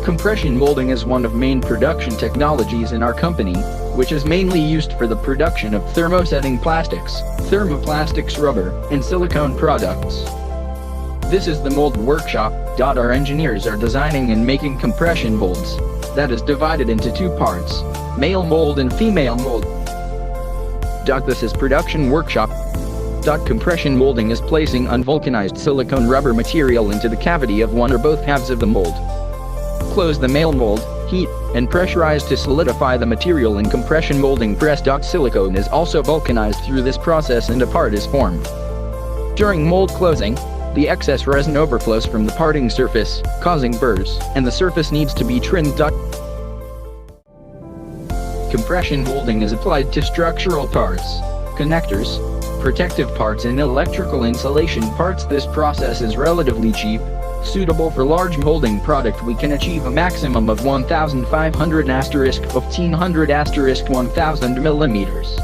Compression molding is one of main production technologies in our company, which is mainly used for the production of thermosetting plastics, thermoplastics rubber, and silicone products. This is the mold workshop. Our engineers are designing and making compression molds. That is divided into two parts, male mold and female mold. This is production workshop. Compression molding is placing unvulcanized silicone rubber material into the cavity of one or both halves of the mold. Close the male mold, heat, and pressurize to solidify the material in compression molding press. Silicone is also vulcanized through this process and a part is formed. During mold closing, the excess resin overflows from the parting surface, causing burrs, and the surface needs to be trimmed. Compression molding is applied to structural parts, connectors, protective parts and electrical insulation parts. This process is relatively cheap. Suitable for large molding product, we can achieve a maximum of 1500 *1500 *1000 millimeters.